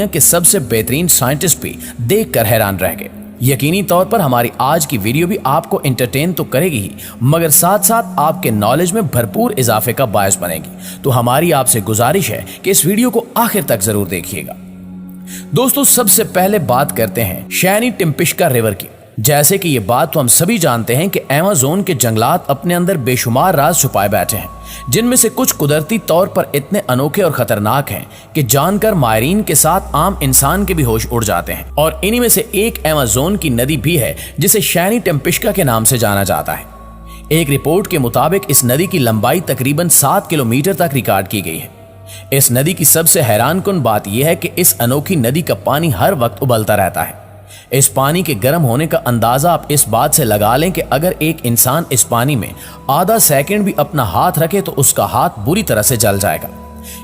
के सबसे बेहतरीन साइंटिस्ट भी देखकर हैरान रह गए। यकीनी तौर पर हमारी आज की वीडियो भी आपको एंटरटेन तो करेगी ही, मगर साथ साथ आपके नॉलेज में भरपूर इजाफे का बायस बनेगी। तो हमारी आपसे गुजारिश है कि इस वीडियो को आखिर तक जरूर देखिएगा। दोस्तों, सबसे पहले बात करते हैं शैनी टिम्पिश्का रिवर की। जैसे कि ये बात तो हम सभी जानते हैं कि अमेज़न के जंगलात अपने अंदर बेशुमार राज छुपाए बैठे हैं, जिनमें से कुछ कुदरती तौर पर इतने अनोखे और खतरनाक हैं कि जानकर माहिरीन के साथ आम इंसान के भी होश उड़ जाते हैं। और इन्हीं में से एक अमेज़न की नदी भी है, जिसे शैनी टिम्पिश्का के नाम से जाना जाता है। एक रिपोर्ट के मुताबिक इस नदी की लंबाई तकरीबन 7 किलोमीटर तक रिकॉर्ड की गई है। इस नदी की सबसे हैरानकुन बात यह है कि इस अनोखी नदी का पानी हर वक्त उबलता रहता है। इस पानी के गर्म होने का अंदाजा आप इस बात से लगा लें कि अगर एक इंसान इस पानी में आधा सेकंड भी अपना हाथ रखे तो उसका हाथ बुरी तरह से जल जाएगा।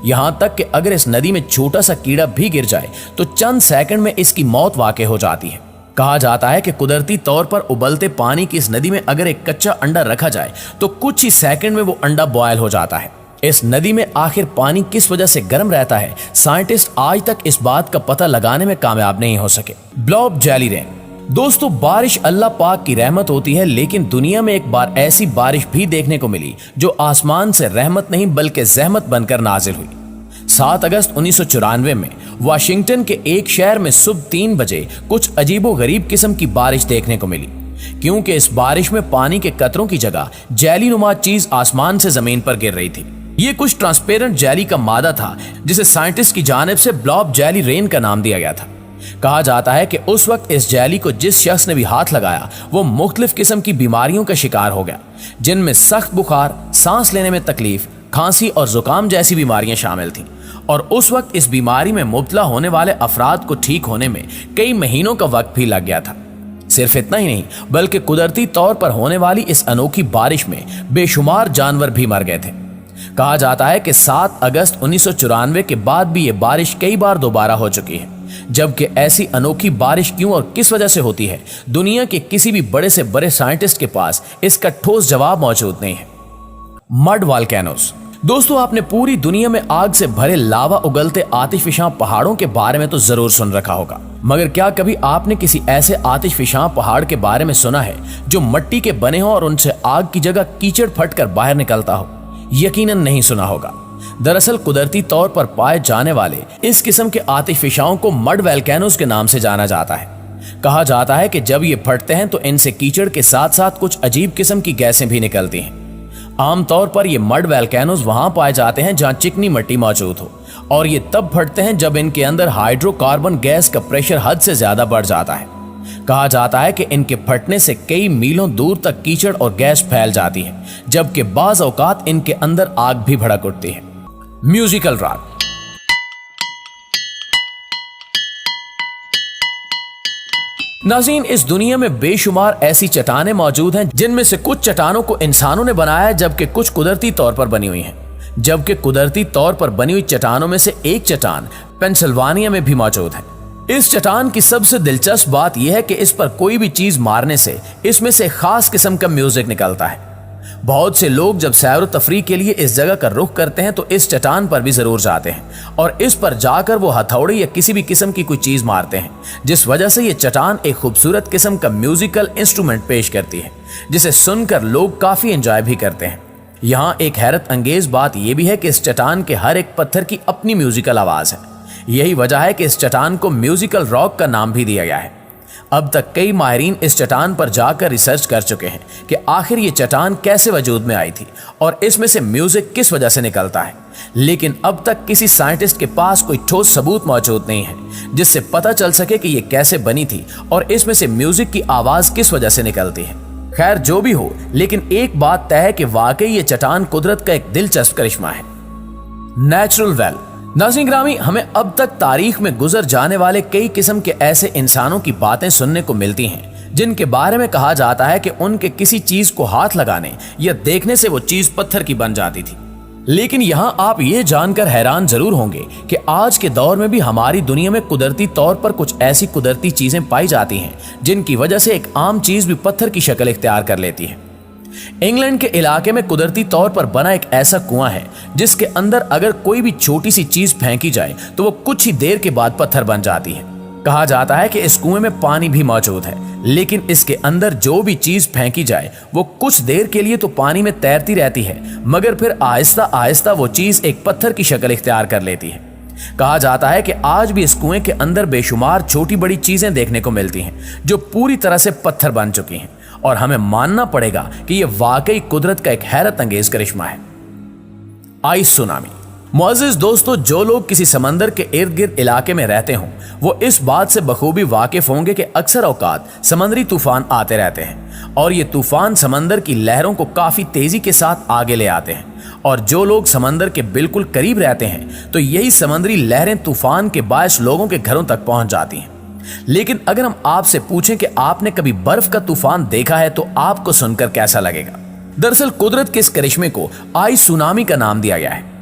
यहां तक कि अगर इस नदी में छोटा सा कीड़ा भी गिर जाए तो चंद सेकंड में इसकी मौत वाक़ई हो जाती है। कहा जाता है कि कुदरती तौर पर उबलते पानी की इस नदी में अगर एक कच्चा अंडा रखा जाए तो कुछ ही सेकंड में वो अंडा बॉयल हो जाता है। इस नदी में आखिर पानी किस वजह से गर्म रहता है, साइंटिस्ट आज तक इस बात का पता लगाने में कामयाब नहीं हो सके। Blob jelly rain. दोस्तों, बारिश अल्लाह पाक की रहमत होती है, लेकिन दुनिया में एक बार ऐसी बारिश भी देखने को मिली जो आसमान से रहमत नहीं बल्कि जहमत बनकर नाजिल हुई। 7 अगस्त 1994 में वाशिंगटन के एक शहर में सुबह 3 बजे कुछ अजीबोगरीब किस्म की बारिश देखने को मिली, क्योंकि इस बारिश में पानी के कतरों की जगह जेली नुमा चीज आसमान से जमीन पर गिर रही थी। ये कुछ ट्रांसपेरेंट जेली का मादा था, जिसे साइंटिस्ट की जानिब से ब्लॉब जेली रेन का नाम दिया गया था। कहा जाता है कि उस वक्त इस जेली को जिस शख्स ने भी हाथ लगाया वो मुख्तलिफ किस्म की बीमारियों का शिकार हो गया, जिनमें सख्त बुखार, सांस लेने में तकलीफ, खांसी और जुकाम जैसी बीमारियां शामिल थीं। और उस वक्त इस बीमारी में मुब्तला होने वाले अफराद को ठीक होने में कई महीनों का वक्त भी लग गया था। सिर्फ इतना ही नहीं बल्कि कुदरती तौर पर होने वाली इस अनोखी बारिश में बेशुमार जानवर भी मर गए थे। कहा जाता है कि 7 अगस्त 1994 के बाद भी ये बारिश कई बार दोबारा हो चुकी है। जबकि ऐसी अनोखी बारिश क्यों और किस वजह से होती है, दुनिया के किसी भी बड़े से बड़े साइंटिस्ट के पास इसका ठोस जवाब मौजूद नहीं है। Mud volcanoes. दोस्तों, आपने पूरी दुनिया में आग से भरे लावा उगलते आतिशफिशां पहाड़ों के बारे में तो जरूर सुन रखा होगा, मगर क्या कभी आपने किसी ऐसे आतिशफिशां पहाड़ के बारे में सुना है जो मिट्टी के बने हो और उनसे आग की जगह कीचड़ फटकर बाहर निकलता हो? यकीनन नहीं सुना होगा। दरअसल कुदरती तौर पर पाए जाने वाले इस किस्म के आतिशफिशाओं को मड वोल्केनोस के नाम से जाना जाता है। कहा जाता है कि जब ये फटते हैं तो इनसे कीचड़ के साथ साथ कुछ अजीब किस्म की गैसें भी निकलती हैं। आमतौर पर ये मड वोल्केनोस वहां पाए जाते हैं जहां चिकनी मिट्टी मौजूद हो, और ये तब फटते हैं जब इनके अंदर हाइड्रोकार्बन गैस का प्रेशर हद से ज्यादा बढ़ जाता है। कहा जाता है कि इनके फटने से कई मीलों दूर तक कीचड़ और गैस फैल जाती है, जबकि बाज औकात इनके अंदर आग भी भड़क उठती है। Musical rock. नाज़रीन, इस दुनिया में बेशुमार ऐसी चट्टानें मौजूद हैं जिनमें से कुछ चट्टानों को इंसानों ने बनाया है, जबकि कुछ कुदरती तौर पर बनी हुई हैं। जबकि कुदरती तौर पर बनी हुई चट्टानों में से एक चट्टान पेंसिल्वानिया में भी मौजूद है। इस चट्टान की सबसे दिलचस्प बात यह है कि इस पर कोई भी चीज मारने से इसमें से खास किस्म का म्यूजिक निकलता है। बहुत से लोग जब सैर व तफरीह के लिए इस जगह का रुख करते हैं तो इस चट्टान पर भी जरूर जाते हैं और इस पर जाकर वो हथौड़ी या किसी भी किस्म की कोई चीज मारते हैं, जिस वजह से ये चट्टान एक खूबसूरत किस्म का म्यूजिकल इंस्ट्रूमेंट पेश करती है, जिसे सुनकर लोग काफी एंजॉय भी करते हैं। यहाँ एक हैरत अंगेज बात यह भी है कि इस चट्टान के हर एक पत्थर की अपनी म्यूजिकल आवाज है। यही वजह है कि इस चट्टान को म्यूजिकल रॉक का नाम भी दिया गया है। अब तक कई माहिरीन इस चट्टान पर जाकर रिसर्च कर चुके हैं कि आखिर ये चट्टान कैसे वजूद में आई थी और इसमें से म्यूजिक किस वजह से निकलता है, लेकिन अब तक किसी साइंटिस्ट के पास कोई ठोस सबूत मौजूद नहीं है जिससे पता चल सके कि ये कैसे बनी थी और इसमें से म्यूजिक की आवाज किस वजह से निकलती है। खैर, जो भी हो, लेकिन एक बात तय है कि वाकई ये चट्टान कुदरत का एक दिलचस्प करिश्मा है। Natural well. नाज़रीन ग्रामी, हमें अब तक तारीख में गुजर जाने वाले कई किस्म के ऐसे इंसानों की बातें सुनने को मिलती हैं जिनके बारे में कहा जाता है कि उनके किसी चीज को हाथ लगाने या देखने से वो चीज पत्थर की बन जाती थी। लेकिन यहां आप ये जानकर हैरान जरूर होंगे कि आज के दौर में भी हमारी दुनिया में कुदरती तौर पर कुछ ऐसी कुदरती चीजें पाई जाती हैं जिनकी वजह से एक आम चीज भी पत्थर की शक्ल इख्तियार कर लेती है। इंग्लैंड के इलाके में कुदरती तौर पर बना एक ऐसा कुआं है जिसके अंदर अगर कोई भी छोटी सी चीज फेंकी जाए तो वो कुछ ही देर के बाद पत्थर बन जाती है। कहा जाता है कि इस कुएं में पानी भी मौजूद है, लेकिन इसके अंदर जो भी चीज फेंकी जाए वो कुछ देर के लिए तो पानी में तैरती रहती है, मगर फिर आहिस्ता आहिस्ता वो चीज एक पत्थर की शक्ल इख्तियार कर लेती है। कहा जाता है कि आज भी इस कुएं के अंदर बेशुमार छोटी बड़ी चीजें देखने को मिलती हैं जो पूरी तरह से पत्थर बन चुकी हैं, और हमें मानना पड़ेगा कि यह वाकई कुदरत का एक हैरत अंगेज करिश्मा है। Ice tsunami. मुअज़्ज़िज़ दोस्तों, जो लोग किसी समंदर के इर्द गिर्द इलाके में रहते हों वो इस बात से बखूबी वाकिफ होंगे कि अक्सर औकात समुद्री तूफान आते रहते हैं और ये तूफान समंदर की लहरों को काफी तेजी के साथ आगे ले आते हैं। और जो लोग समंदर के बिल्कुल करीब रहते हैं तो यही समुद्री लहरें तूफान के बायस लोगों के घरों तक पहुंच जाती हैं। लेकिन अगर हम आपसे पूछें कि आपने कभी बर्फ का तूफान देखा है तो आपको सुनकर कैसा लगेगा? दरअसल कुदरत के इस करिश्मे को आइस सुनामी का नाम दिया गया है।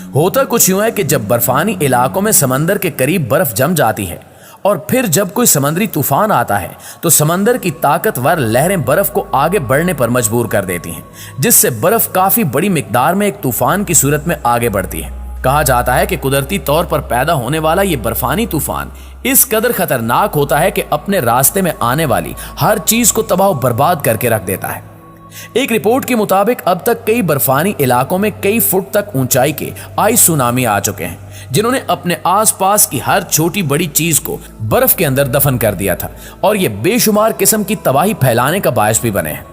होता कुछ यूं है कि जब बर्फानी इलाकों में समंदर के करीब बर्फ जम जाती है और फिर जब कोई समुद्री तूफान आता है तो समंदर की ताकतवर लहरें बर्फ को आगे बढ़ने पर मजबूर कर देती हैं, जिससे बर्फ काफी बड़ी मिकदार में एक तूफान की सूरत में आगे बढ़ती है। कहा जाता है कि कुदरती तौर पर पैदा होने वाला ये बर्फानी तूफान इस कदर खतरनाक होता है कि अपने रास्ते में आने वाली हर चीज को तबाह बर्बाद करके रख देता है। एक रिपोर्ट के मुताबिक अब तक कई बर्फानी इलाकों में कई फुट तक ऊंचाई के आइस सुनामी आ चुके हैं, जिन्होंने अपने आसपास की हर छोटी बड़ी चीज को बर्फ के अंदर दफन कर दिया था और ये बेशुमार किस्म की तबाही फैलाने का बायस भी बने हैं।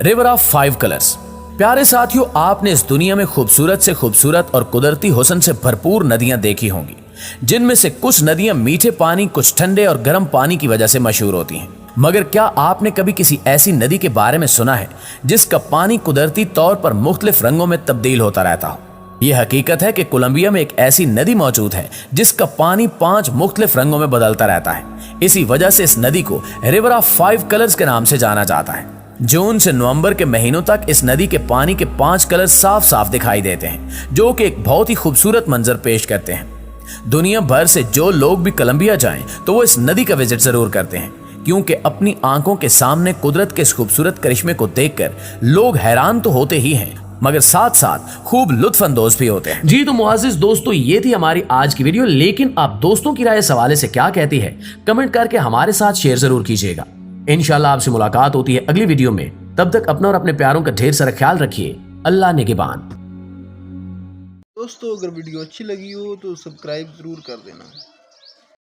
River of 5 colours. प्यारे साथियों, आपने इस दुनिया में खूबसूरत से खूबसूरत और कुदरती हुस्न से भरपूर नदियां देखी होंगी, जिनमें से कुछ नदियां मीठे पानी, कुछ ठंडे और गर्म पानी की वजह से मशहूर होती हैं। मगर क्या आपने कभी किसी ऐसी नदी के बारे में सुना है जिसका पानी कुदरती तौर पर मुख्तलिफ रंगों में तब्दील होता रहता हो? यह हकीकत है कि कोलंबिया में एक ऐसी नदी मौजूद है जिसका पानी 5 मुख्तलिफ रंगों में बदलता रहता है। इसी वजह से इस नदी को रिवर ऑफ 5 कलर्स के नाम से जाना जाता है। जून से नवंबर के महीनों तक इस नदी के पानी के 5 कलर साफ साफ दिखाई देते हैं, जो कि एक बहुत ही खूबसूरत मंजर पेश करते हैं। दुनिया भर से जो लोग भी कोलंबिया जाएं तो वो इस नदी का विजिट जरूर करते हैं, क्योंकि अपनी आंखों के सामने कुदरत के इस खूबसूरत करिश्मे को देखकर लोग हैरान तो होते ही हैं, मगर साथ साथ खूब लुत्फानंदोज भी होते हैं। जी तो मुअज़्ज़िज़ दोस्तों, ये थी हमारी आज की वीडियो। लेकिन आप दोस्तों की राय इस हवाले से क्या कहती है, कमेंट करके हमारे साथ शेयर जरूर कीजिएगा। इंशाल्लाह आपसे मुलाकात होती है अगली वीडियो में। तब तक अपना और अपने प्यारों का ढेर सारा ख्याल रखिए। अल्लाह निगहबान। दोस्तों, अगर वीडियो अच्छी लगी हो तो सब्सक्राइब जरूर कर देना।